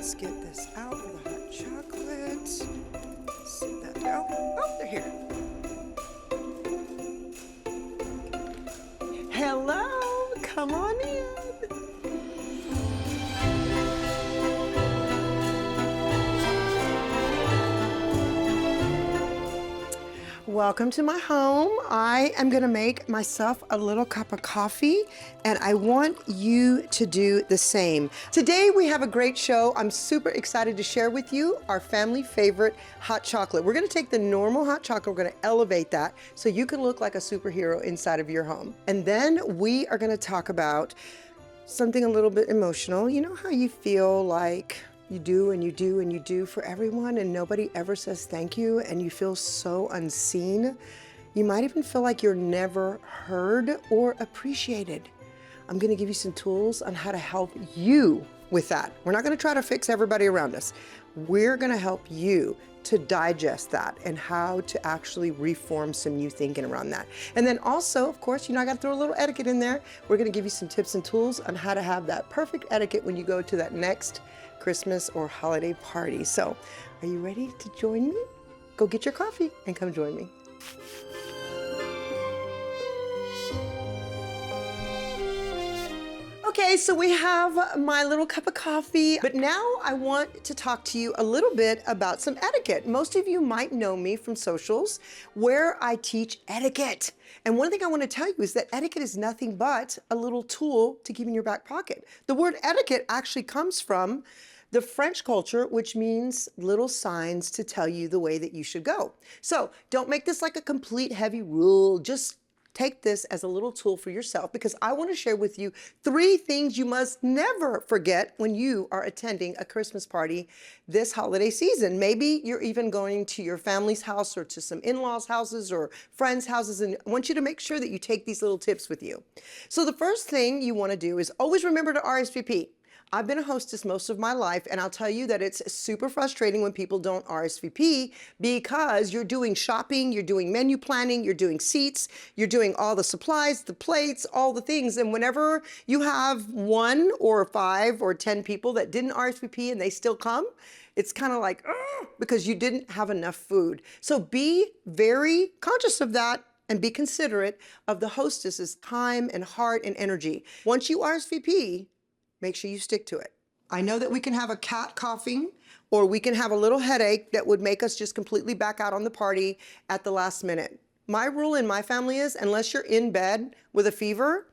Let's get this out for the hot chocolate. Sit that down. Oh, they're here. Hello, come on in. Welcome to my home. I am gonna make myself a little cup of coffee and I want you to do the same. Today we have a great show. I'm super excited to share with you our family favorite hot chocolate. We're gonna take the normal hot chocolate, we're gonna elevate that so you can look like a superhero inside of your home. And then we are gonna talk about something a little bit emotional. You know how you feel like you do and you do and you do for everyone and nobody ever says thank you and you feel so unseen? You might even feel like you're never heard or appreciated. I'm gonna give you some tools on how to help you with that. We're not gonna try to fix everybody around us. We're gonna help you to digest that and how to actually reform some new thinking around that. And then also, of course, I gotta throw a little etiquette in there. We're gonna give you some tips and tools on how to have that perfect etiquette when you go to that next Christmas or holiday party. So, are you ready to join me? Go get your coffee and come join me. Okay, so we have my little cup of coffee, but now I want to talk to you a little bit about some etiquette. Most of you might know me from socials where I teach etiquette. And one thing I want to tell you is that etiquette is nothing but a little tool to keep in your back pocket. The word etiquette actually comes from the French culture, which means little signs to tell you the way that you should go. So don't make this like a complete heavy rule. Just take this as a little tool for yourself because I want to share with you 3 things you must never forget when you are attending a Christmas party this holiday season. Maybe you're even going to your family's house or to some in-laws' houses or friends' houses, and I want you to make sure that you take these little tips with you. So the first thing you want to do is always remember to RSVP. I've been a hostess most of my life, and I'll tell you that it's super frustrating when people don't RSVP because you're doing shopping, you're doing menu planning, you're doing seats, you're doing all the supplies, the plates, all the things. And whenever you have 1 or 5 or 10 people that didn't RSVP and they still come, it's kind of like, because you didn't have enough food. So be very conscious of that and be considerate of the hostess's time and heart and energy. Once you RSVP, make sure you stick to it. I know that we can have a cat coughing or we can have a little headache that would make us just completely back out on the party at the last minute. My rule in my family is unless you're in bed with a fever,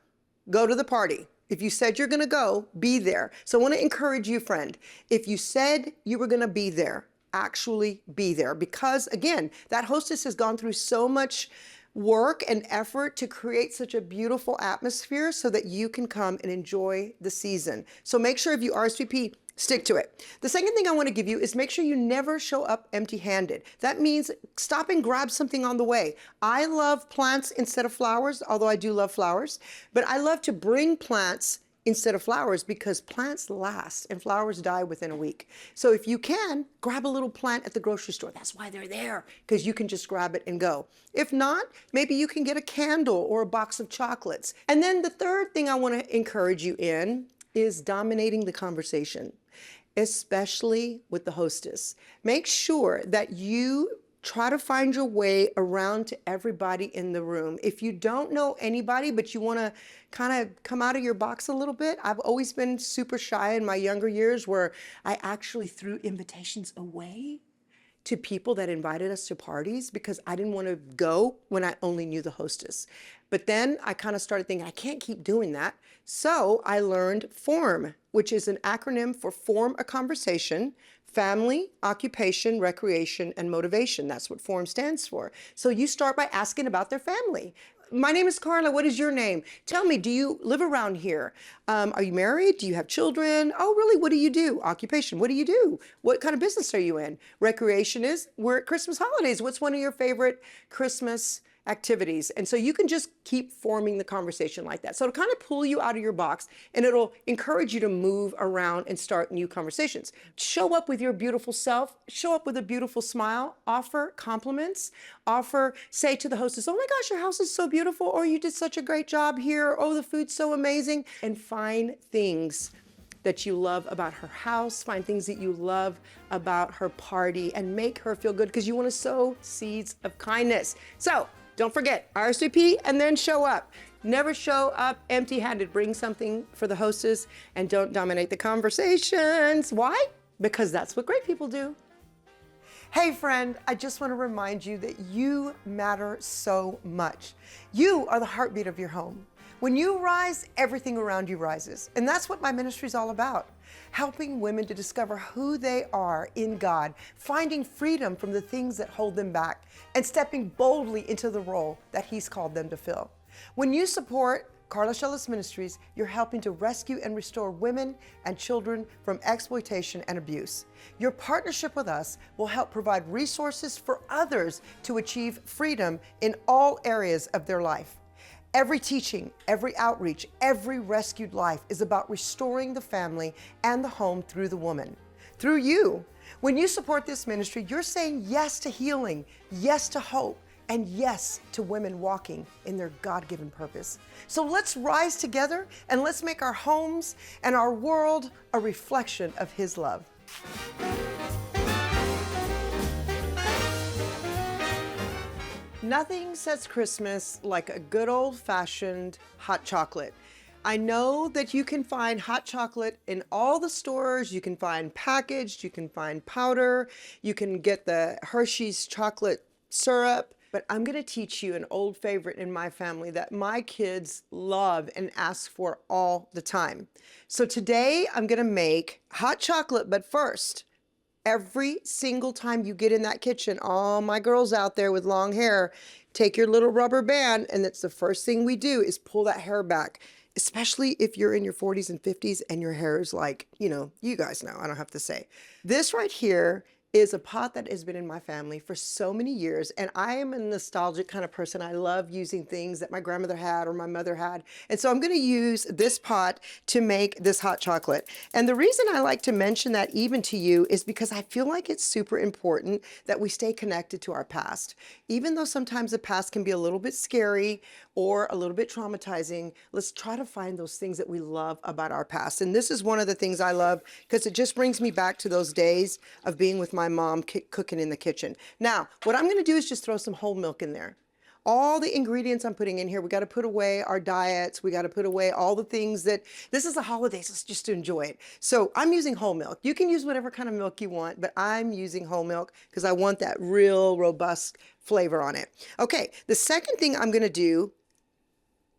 go to the party. If you said you're gonna go, be there. So I wanna encourage you, friend, if you said you were gonna be there, actually be there. Because again, that hostess has gone through so much work and effort to create such a beautiful atmosphere so that you can come and enjoy the season. So make sure if you RSVP, stick to it. The second thing I want to give you is make sure you never show up empty-handed. That means stop and grab something on the way. I love plants instead of flowers, although I do love flowers, but I love to bring plants instead of flowers because plants last and flowers die within a week. So if you can, grab a little plant at the grocery store. That's why they're there, because you can just grab it and go. If not, maybe you can get a candle or a box of chocolates. And then the third thing I want to encourage you in is dominating the conversation, especially with the hostess. Make sure that you try to find your way around to everybody in the room. If you don't know anybody, but you want to kind of come out of your box a little bit, I've always been super shy in my younger years where I actually threw invitations away to people that invited us to parties because I didn't want to go when I only knew the hostess. But then I kind of started thinking, I can't keep doing that. So I learned F.O.R.M, which is an acronym for Form a Conversation, Family, Occupation, Recreation, and Motivation. That's what F.O.R.M stands for. So you start by asking about their family. My name is Carla. What is your name? Tell me, do you live around here? Are you married? Do you have children? Oh, really? What do you do? Occupation. What do you do? What kind of business are you in? Recreation is, we're at Christmas holidays. What's one of your favorite Christmas activities? And so you can just keep forming the conversation like that. So it'll kind of pull you out of your box and it'll encourage you to move around and start new conversations. Show up with your beautiful self, show up with a beautiful smile, offer compliments, say to the hostess, oh my gosh, your house is so beautiful, or you did such a great job here, oh, the food's so amazing, and find things that you love about her house, find things that you love about her party, and make her feel good because you want to sow seeds of kindness. So don't forget, RSVP and then show up. Never show up empty-handed. Bring something for the hostess and don't dominate the conversations. Why? Because that's what great people do. Hey friend, I just want to remind you that you matter so much. You are the heartbeat of your home. When you rise, everything around you rises. And that's what my ministry is all about. Helping women to discover who they are in God, finding freedom from the things that hold them back, and stepping boldly into the role that He's called them to fill. When you support Carla Shellis Ministries, you're helping to rescue and restore women and children from exploitation and abuse. Your partnership with us will help provide resources for others to achieve freedom in all areas of their life. Every teaching, every outreach, every rescued life is about restoring the family and the home through the woman, through you. When you support this ministry, you're saying yes to healing, yes to hope, and yes to women walking in their God-given purpose. So let's rise together and let's make our homes and our world a reflection of His love. Nothing says Christmas like a good old-fashioned hot chocolate. I know that you can find hot chocolate in all the stores. You can find packaged, you can find powder, you can get the Hershey's chocolate syrup. But I'm going to teach you an old favorite in my family that my kids love and ask for all the time. So today I'm going to make hot chocolate, but first, every single time you get in that kitchen, all my girls out there with long hair, take your little rubber band, and that's the first thing we do is pull that hair back, especially if you're in your 40s and 50s and your hair is like, you guys know, I don't have to say. This right here is a pot that has been in my family for so many years, and I am a nostalgic kind of person. I love using things that my grandmother had or my mother had, and so I'm going to use this pot to make this hot chocolate. And the reason I like to mention that even to you is because I feel like it's super important that we stay connected to our past. Even though sometimes the past can be a little bit scary or a little bit traumatizing, let's try to find those things that we love about our past. And this is one of the things I love because it just brings me back to those days of being with my mom cooking in the kitchen. Now, what I'm going to do is just throw some whole milk in there. All the ingredients I'm putting in here, we got to put away our diets. We got to put away all the things that, this is the holidays, let's just enjoy it. So I'm using whole milk. You can use whatever kind of milk you want, but I'm using whole milk because I want that real robust flavor on it. Okay, the second thing I'm going to do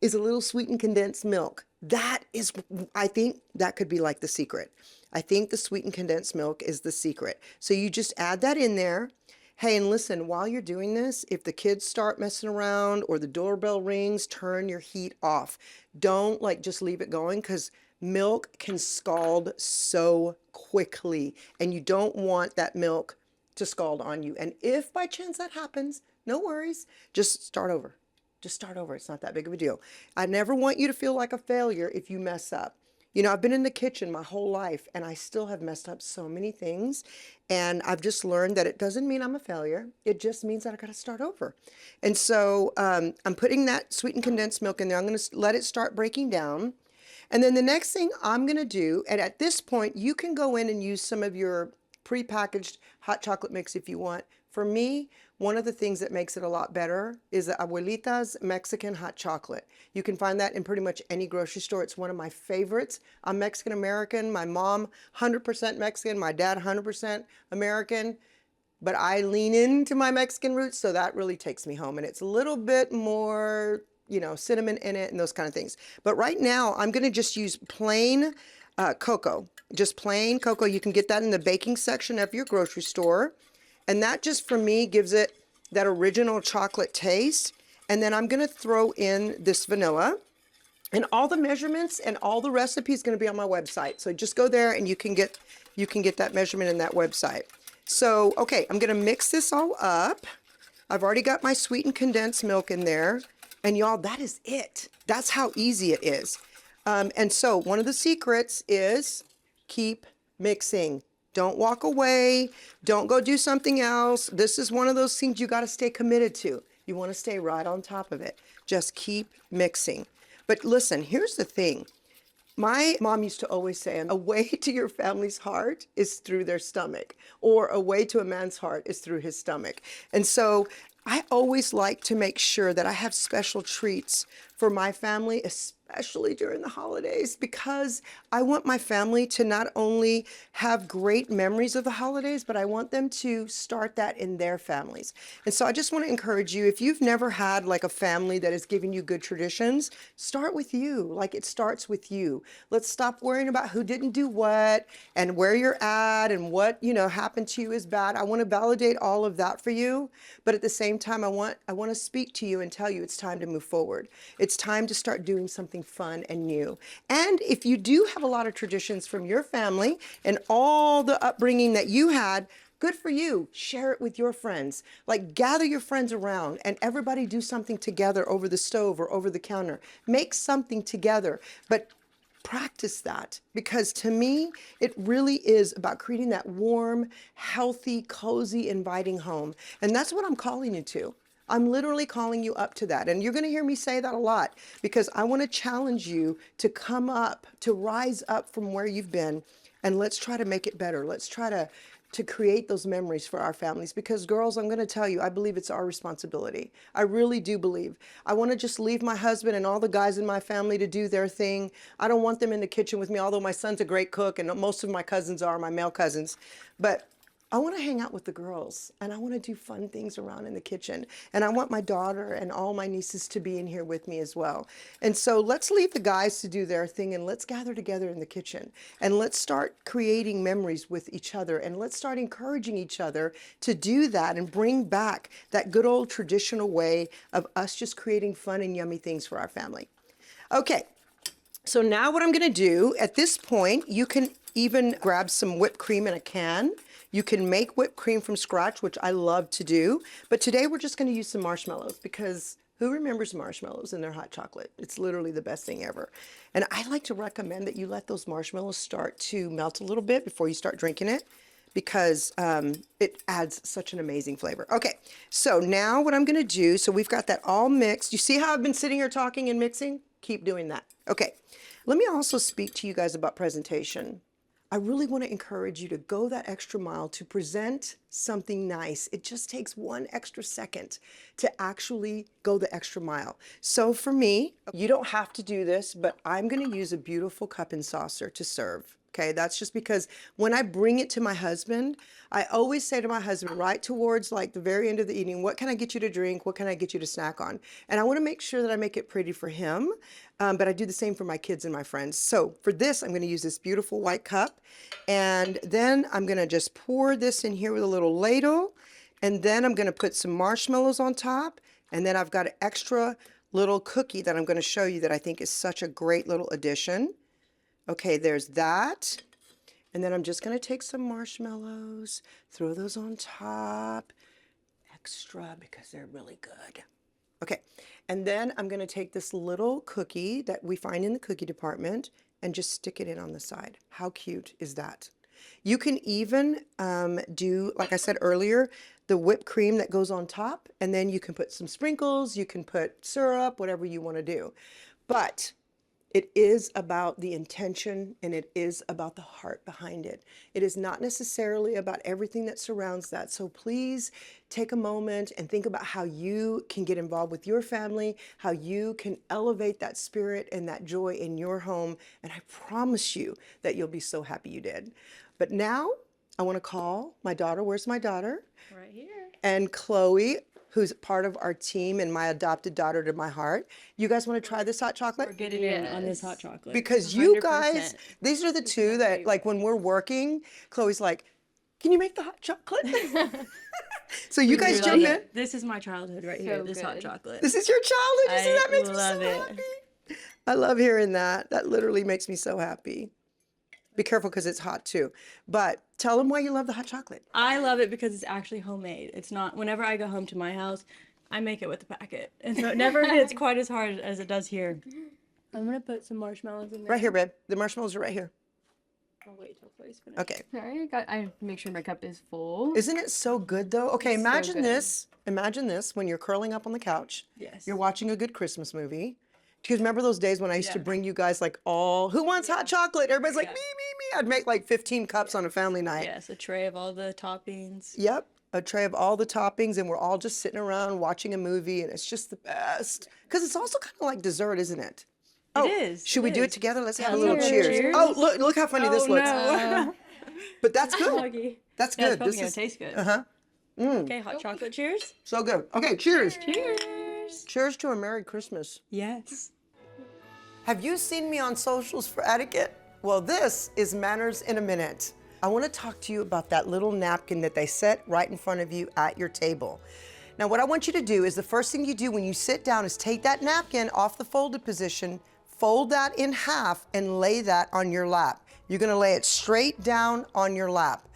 is a little sweetened condensed milk. That is, I think that could be like the secret. I think the sweetened condensed milk is the secret. So you just add that in there. Hey, and listen, while you're doing this, if the kids start messing around or the doorbell rings, turn your heat off. Don't just leave it going because milk can scald so quickly and you don't want that milk to scald on you. And if by chance that happens, no worries, just start over. Just start over. It's not that big of a deal. I never want you to feel like a failure if you mess up. I've been in the kitchen my whole life and I still have messed up so many things. And I've just learned that it doesn't mean I'm a failure. It just means that I got to start over. And so I'm putting that sweetened condensed milk in there. I'm going to let it start breaking down. And then the next thing I'm going to do, and at this point, you can go in and use some of your prepackaged hot chocolate mix if you want. For me, one of the things that makes it a lot better is the Abuelita's Mexican hot chocolate. You can find that in pretty much any grocery store. It's one of my favorites. I'm Mexican American. My mom, 100% Mexican. My dad, 100% American. But I lean into my Mexican roots, so that really takes me home. And it's a little bit more, cinnamon in it and those kind of things. But right now, I'm going to just use plain cocoa. Just plain cocoa. You can get that in the baking section of your grocery store. And that just, for me, gives it that original chocolate taste. And then I'm going to throw in this vanilla. And all the measurements and all the recipes going to be on my website. So just go there and you can get that measurement in that website. So, okay, I'm going to mix this all up. I've already got my sweetened condensed milk in there. And y'all, that is it. That's how easy it is. And so one of the secrets is keep mixing. Don't walk away. Don't go do something else. This is one of those things you got to stay committed to. You want to stay right on top of it. Just keep mixing. But listen, here's the thing. My mom used to always say, a way to your family's heart is through their stomach, or a way to a man's heart is through his stomach. And so I always like to make sure that I have special treats for my family, especially during the holidays, because I want my family to not only have great memories of the holidays, but I want them to start that in their families. And so I just want to encourage you, if you've never had like a family that is giving you good traditions, start with you. Like, it starts with you. Let's stop worrying about who didn't do what and where you're at and what, happened to you is bad. I want to validate all of that for you, but at the same time, I want to speak to you and tell you it's time to move forward. It's time to start doing something fun and new. And if you do have a lot of traditions from your family and all the upbringing that you had, good for you. Share it with your friends. Like, gather your friends around and everybody do something together over the stove or over the counter. Make something together, but practice that, because to me, it really is about creating that warm, healthy, cozy, inviting home. And that's what I'm calling you to. I'm literally calling you up to that. And you're going to hear me say that a lot, because I want to challenge you to come up, to rise up from where you've been, and let's try to make it better. Let's try to create those memories for our families, because girls, I'm going to tell you, I believe it's our responsibility. I really do believe. I want to just leave my husband and all the guys in my family to do their thing. I don't want them in the kitchen with me, although my son's a great cook and most of my cousins are, my male cousins. But I want to hang out with the girls, and I want to do fun things around in the kitchen. And I want my daughter and all my nieces to be in here with me as well. And so let's leave the guys to do their thing, and let's gather together in the kitchen. And let's start creating memories with each other, and let's start encouraging each other to do that and bring back that good old traditional way of us just creating fun and yummy things for our family. Okay. So now what I'm going to do, at this point, you can even grab some whipped cream in a can. You can make whipped cream from scratch, which I love to do. But today we're just going to use some marshmallows, because who remembers marshmallows in their hot chocolate? It's literally the best thing ever. And I like to recommend that you let those marshmallows start to melt a little bit before you start drinking it, because it adds such an amazing flavor. Okay, so now what I'm going to do, so we've got that all mixed. You see how I've been sitting here talking and mixing? Keep doing that. Okay, let me also speak to you guys about presentation. I really want to encourage you to go that extra mile to present something nice. It just takes one extra second to actually go the extra mile. So for me, you don't have to do this, but I'm going to use a beautiful cup and saucer to serve. Okay, that's just because when I bring it to my husband, I always say to my husband right towards like the very end of the evening, what can I get you to drink? What can I get you to snack on? And I want to make sure that I make it pretty for him, but I do the same for my kids and my friends. So for this, I'm going to use this beautiful white cup, and then I'm going to just pour this in here with a little ladle, and then I'm going to put some marshmallows on top, and then I've got an extra little cookie that I'm going to show you that I think is such a great little addition. Okay, there's that. And then I'm just going to take some marshmallows, throw those on top, extra because they're really good. Okay, and then I'm going to take this little cookie that we find in the cookie department and just stick it in on the side. How cute is that? You can even do, like I said earlier, the whipped cream that goes on top, and then you can put some sprinkles, you can put syrup, whatever you want to do. But it is about the intention, and it is about the heart behind it. It is not necessarily about everything that surrounds that. So please take a moment and think about how you can get involved with your family, how you can elevate that spirit and that joy in your home. And I promise you that you'll be so happy you did. But now I want to call my daughter. Where's my daughter? Right here. And Chloe, who's part of our team and my adopted daughter to my heart. You guys want to try this hot chocolate? We're getting in on this hot chocolate. Because you 100%. guys, these are the two that, like, when we're working, Chloe's like, can you make the hot chocolate? So you guys jump in. This is my childhood right here, this hot chocolate. This is your childhood. You see, that makes me so love it. happy. I love hearing that. That literally makes me so happy. Be careful because it's hot too. But tell them why you love the hot chocolate. I love it because it's actually homemade. It's not, whenever I go home to my house, I make it with the packet. And so it never hits quite as hard as it does here. I'm going to put some marshmallows in there. Right here, babe. The marshmallows are right here. I'll wait till Chloe's finished. Okay. Sorry, I make sure my cup is full. Isn't it so good though? Okay, It's so imagine good. this. Imagine this when you're curling up on the couch. Yes. You're watching a good Christmas movie, Do you remember those days when I used to bring you guys like who wants hot chocolate? Everybody's like, me, me, me. I'd make like 15 cups on a family night. Yes, a tray of all the toppings. Yep, a tray of all the toppings, and we're all just sitting around watching a movie, and it's just the best. Because it's also kind of like dessert, isn't it? It is. Should we do it together? Let's have a let's little have a cheers. cheers. Oh, look how funny this looks. No. But that's good. Soggy. That's Yeah, good. it's probably gonna taste good. Uh-huh. Okay, hot chocolate. Cheers. So good. Okay, cheers. Cheers. Cheers to a Merry Christmas. Yes. Have you seen me on socials for etiquette? Well, this is Manners in a Minute. I want to talk to you about that little napkin that they set right in front of you at your table. Now, what I want you to do is the first thing you do when you sit down is take that napkin off the folded position, fold that in half, and lay that on your lap. You're going to lay it straight down on your lap.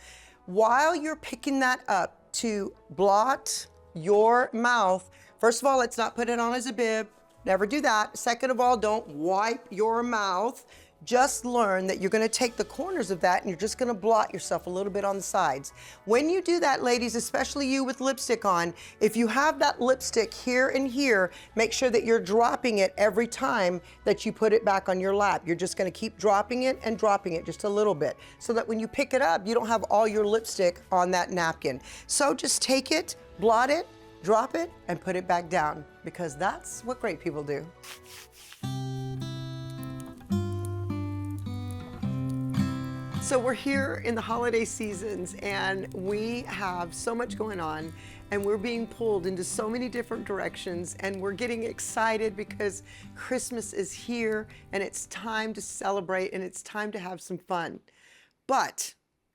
While you're picking that up to blot your mouth, first of all, let's not put it on as a bib. Never do that. Second of all, don't wipe your mouth. Just learn that you're going to take the corners of that and you're just going to blot yourself a little bit on the sides. When you do that, ladies, especially you with lipstick on, if you have that lipstick here and here, make sure that you're dropping it every time that you put it back on your lap. You're just going to keep dropping it and dropping it just a little bit so that when you pick it up, you don't have all your lipstick on that napkin. So just take it, blot it, drop it, and put it back down because that's what great people do. So we're here in the holiday seasons and we have so much going on and we're being pulled into so many different directions and we're getting excited because Christmas is here and it's time to celebrate and it's time to have some fun. But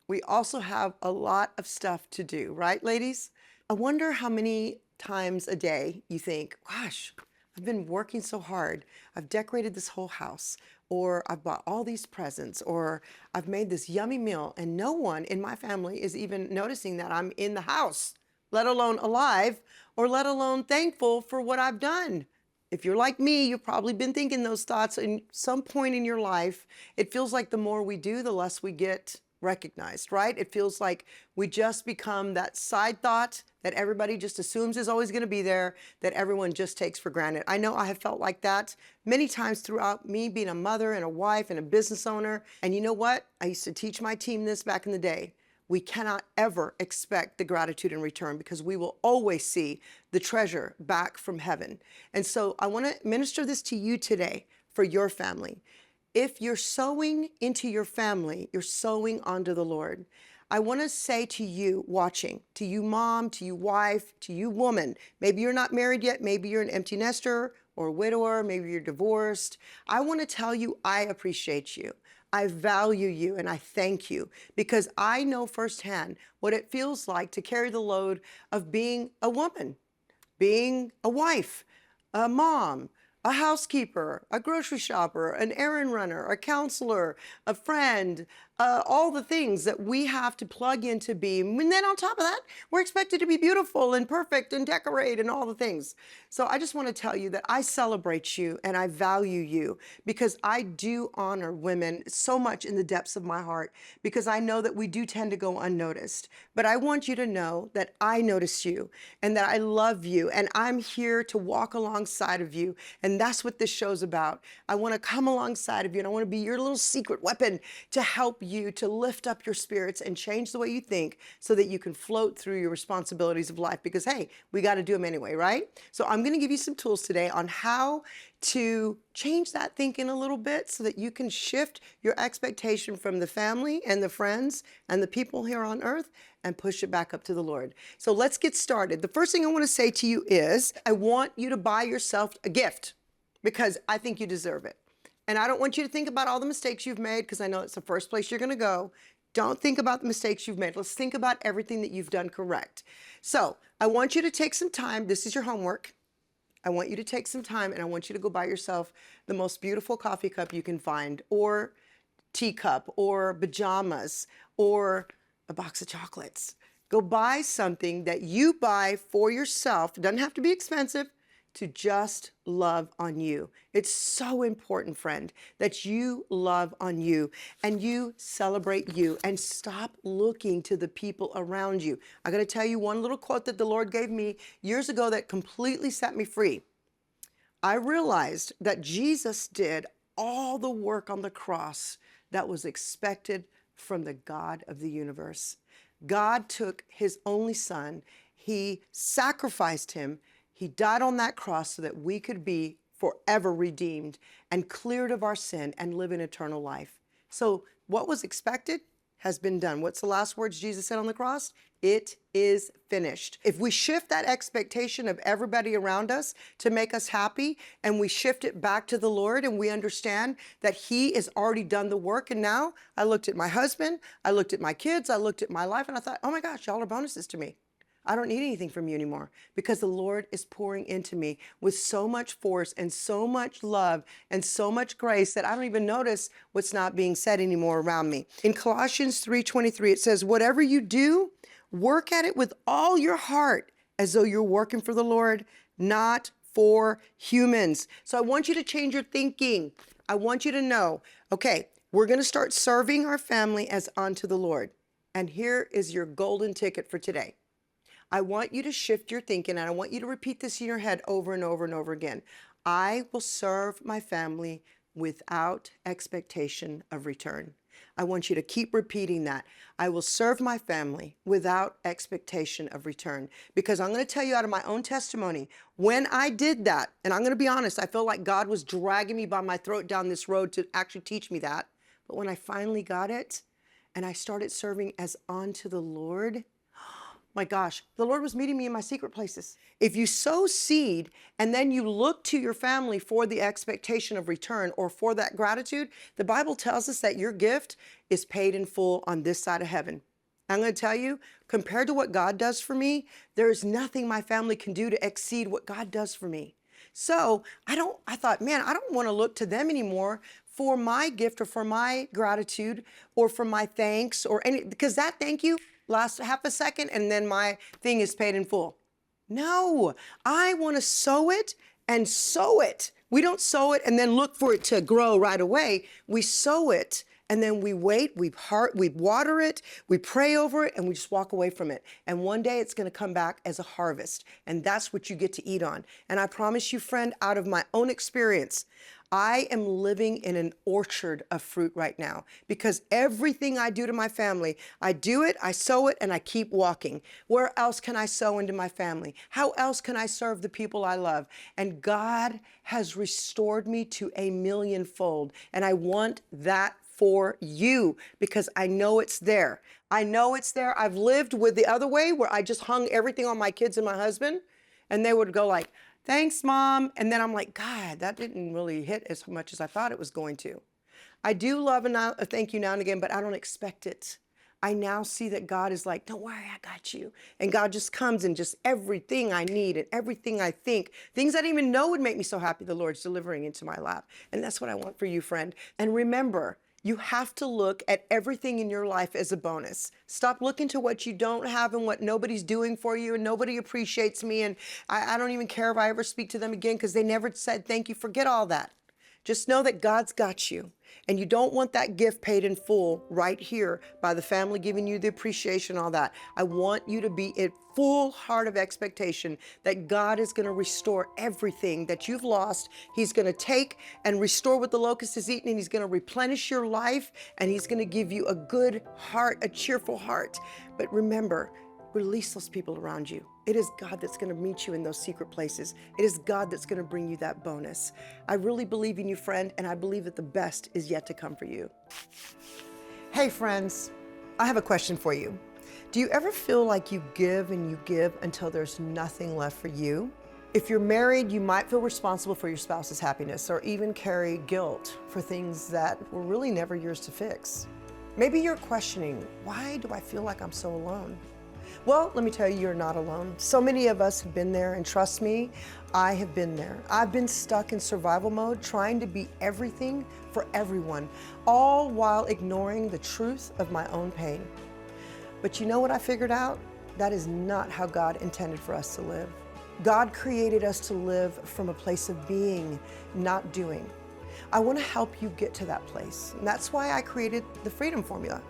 we also have a lot of stuff to do, right, ladies? I wonder how many times a day you think, gosh, I've been working so hard. I've decorated this whole house, or I've bought all these presents, or I've made this yummy meal, and no one in my family is even noticing that I'm in the house, let alone alive, or let alone thankful for what I've done. If you're like me, you've probably been thinking those thoughts in some point in your life. It feels like the more we do, the less we get recognized, right? It feels like we just become that side thought that everybody just assumes is always going to be there, that everyone just takes for granted. I know I have felt like that many times throughout me being a mother and a wife and a business owner. And you know what? I used to teach my team this back in the day. We cannot ever expect the gratitude in return because we will always see the treasure back from heaven. And so I want to minister this to you today for your family. If you're sowing into your family, you're sowing onto the Lord. I want to say to you watching, to you mom, to you wife, to you woman, maybe you're not married yet, maybe you're an empty nester or a widower, maybe you're divorced. I want to tell you I appreciate you. I value you and I thank you because I know firsthand what it feels like to carry the load of being a woman, being a wife, a mom, a housekeeper, a grocery shopper, an errand runner, a counselor, a friend, all the things that we have to plug in to be. And then on top of that, we're expected to be beautiful and perfect and decorate and all the things. So I just want to tell you that I celebrate you and I value you because I do honor women so much in the depths of my heart because I know that we do tend to go unnoticed. But I want you to know that I notice you and that I love you and I'm here to walk alongside of you. And that's what this show's about. I want to come alongside of you and I want to be your little secret weapon to help you to lift up your spirits and change the way you think so that you can float through your responsibilities of life because, hey, we got to do them anyway, right? So I'm going to give you some tools today on how to change that thinking a little bit so that you can shift your expectation from the family and the friends and the people here on earth and push it back up to the Lord. So let's get started. The first thing I want to say to you is I want you to buy yourself a gift because I think you deserve it. And I don't want you to think about all the mistakes you've made because I know it's the first place you're going to go. Don't think about the mistakes you've made. Let's think about everything that you've done correct. So I want you to take some time. This is your homework. I want you to take some time and I want you to go buy yourself the most beautiful coffee cup you can find or teacup or pajamas or a box of chocolates. Go buy something that you buy for yourself. It doesn't have to be expensive. To just love on you. It's so important, friend, that you love on you and you celebrate you and stop looking to the people around you. I got to tell you one little quote that the Lord gave me years ago that completely set me free. I realized that Jesus did all the work on the cross that was expected from the God of the universe. God took his only son, he sacrificed him, he died on that cross so that we could be forever redeemed and cleared of our sin and live in eternal life. So what was expected has been done. What's the last words Jesus said on the cross? It is finished. If we shift that expectation of everybody around us to make us happy, and we shift it back to the Lord, and we understand that he has already done the work. And now I looked at my husband, I looked at my kids, I looked at my life, and I thought, oh my gosh, y'all are bonuses to me. I don't need anything from you anymore, because the Lord is pouring into me with so much force and so much love and so much grace that I don't even notice what's not being said anymore around me. In Colossians 3:23, it says, whatever you do, work at it with all your heart as though you're working for the Lord, not for humans. So I want you to change your thinking. I want you to know, okay, we're going to start serving our family as unto the Lord. And here is your golden ticket for today. I want you to shift your thinking, and I want you to repeat this in your head over and over and over again. I will serve my family without expectation of return. I want you to keep repeating that. I will serve my family without expectation of return. Because I'm going to tell you out of my own testimony, when I did that, and I'm going to be honest, I feel like God was dragging me by my throat down this road to actually teach me that. But when I finally got it, and I started serving as unto the Lord, my gosh, the Lord was meeting me in my secret places. If you sow seed and then you look to your family for the expectation of return or for that gratitude, the Bible tells us that your gift is paid in full on this side of heaven. I'm going to tell you, compared to what God does for me, there is nothing my family can do to exceed what God does for me. So I thought, man, I don't want to look to them anymore for my gift or for my gratitude or for my thanks or any, because that thank you lasts half a second and then my thing is paid in full. No, I want to sow it and sow it. We don't sow it and then look for it to grow right away. We sow it and then we wait, we water it, we pray over it, and we just walk away from it. And one day it's going to come back as a harvest, and that's what you get to eat on. And I promise you, friend, out of my own experience, I am living in an orchard of fruit right now, because everything I do to my family, I do it, I sow it, and I keep walking. Where else can I sow into my family? How else can I serve the people I love? And God has restored me to 1,000,000-fold, and I want that for you, because I know it's there. I know it's there. I've lived with the other way where I just hung everything on my kids and my husband, and they would go like, thanks, Mom. And then I'm like, God, that didn't really hit as much as I thought it was going to. I do love a thank you now and again, but I don't expect it. I now see that God is like, don't worry, I got you. And God just comes and just everything I need and everything I think, things I didn't even know would make me so happy, the Lord's delivering into my lap. And that's what I want for you, friend. And remember, you have to look at everything in your life as a bonus. Stop looking to what you don't have and what nobody's doing for you, and nobody appreciates me, and I don't even care if I ever speak to them again because they never said thank you. Forget all that. Just know that God's got you, and you don't want that gift paid in full right here by the family giving you the appreciation, all that. I want you to be in full heart of expectation that God is going to restore everything that you've lost. He's going to take and restore what the locust has eaten, and he's going to replenish your life, and he's going to give you a good heart, a cheerful heart. But remember, release those people around you. It is God that's going to meet you in those secret places. It is God that's going to bring you that bonus. I really believe in you, friend, and I believe that the best is yet to come for you. Hey, friends, I have a question for you. Do you ever feel like you give and you give until there's nothing left for you? If you're married, you might feel responsible for your spouse's happiness or even carry guilt for things that were really never yours to fix. Maybe you're questioning, why do I feel like I'm so alone? Well, let me tell you, you're not alone. So many of us have been there, and trust me, I have been there. I've been stuck in survival mode, trying to be everything for everyone, all while ignoring the truth of my own pain. But you know what I figured out? That is not how God intended for us to live. God created us to live from a place of being, not doing. I want to help you get to that place. And that's why I created the Freedom Formula.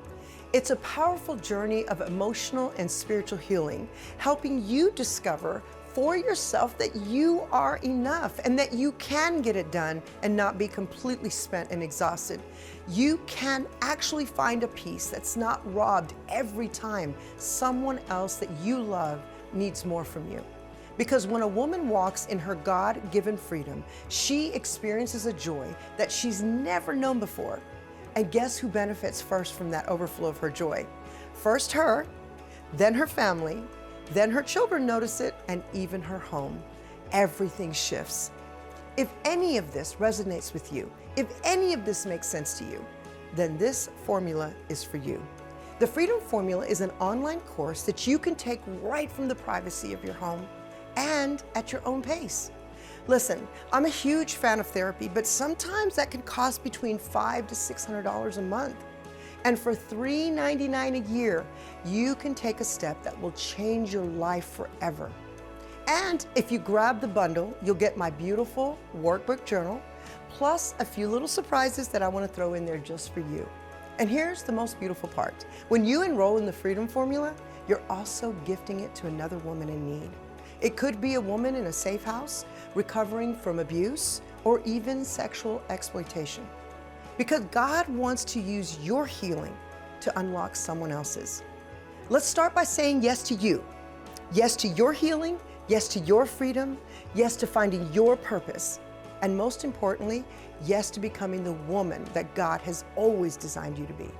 It's a powerful journey of emotional and spiritual healing, helping you discover for yourself that you are enough and that you can get it done and not be completely spent and exhausted. You can actually find a peace that's not robbed every time someone else that you love needs more from you. Because when a woman walks in her God-given freedom, she experiences a joy that she's never known before. And guess who benefits first from that overflow of her joy? First her, then her family, then her children notice it, and even her home. Everything shifts. If any of this resonates with you, if any of this makes sense to you, then this formula is for you. The Freedom Formula is an online course that you can take right from the privacy of your home and at your own pace. Listen, I'm a huge fan of therapy, but sometimes that can cost between $500 to $600 a month. And for $399 a year, you can take a step that will change your life forever. And if you grab the bundle, you'll get my beautiful workbook journal, plus a few little surprises that I want to throw in there just for you. And here's the most beautiful part. When you enroll in the Freedom Formula, you're also gifting it to another woman in need. It could be a woman in a safe house, recovering from abuse, or even sexual exploitation. Because God wants to use your healing to unlock someone else's. Let's start by saying yes to you. Yes to your healing, yes to your freedom, yes to finding your purpose. And most importantly, yes to becoming the woman that God has always designed you to be.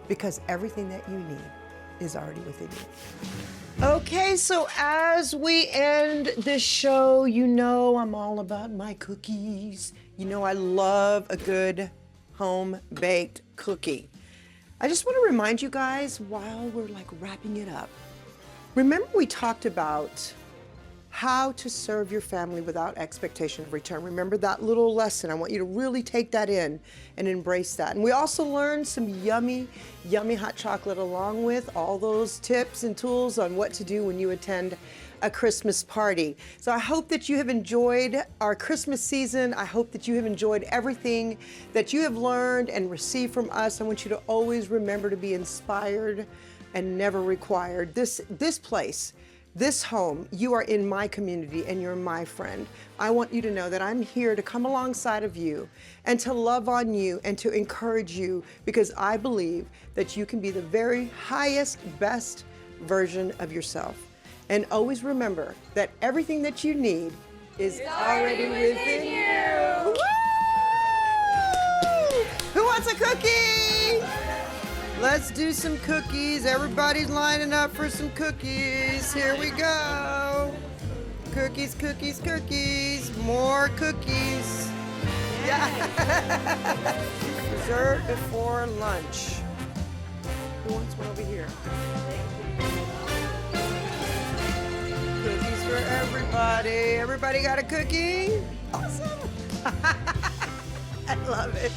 Because everything that you need is already within you. Okay, so as we end this show, you know I'm all about my cookies. You know I love a good home-baked cookie. I just want to remind you guys while we're like wrapping it up. Remember we talked about how to serve your family without expectation of return. Remember that little lesson. I want you to really take that in and embrace that. And we also learned some yummy, yummy hot chocolate along with all those tips and tools on what to do when you attend a Christmas party. So I hope that you have enjoyed our Christmas season. I hope that you have enjoyed everything that you have learned and received from us. I want you to always remember to be inspired and never required. This place, this home, you are in my community and you're my friend. I want you to know that I'm here to come alongside of you and to love on you and to encourage you, because I believe that you can be the very highest, best version of yourself. And always remember that everything that you need is already within you. Woo! Who wants a cookie? Let's do some cookies. Everybody's lining up for some cookies. Here we go. Cookies, cookies, cookies. More cookies. Yeah. Dessert before lunch. Who wants one over here? Cookies for everybody. Everybody got a cookie? Awesome. I love it.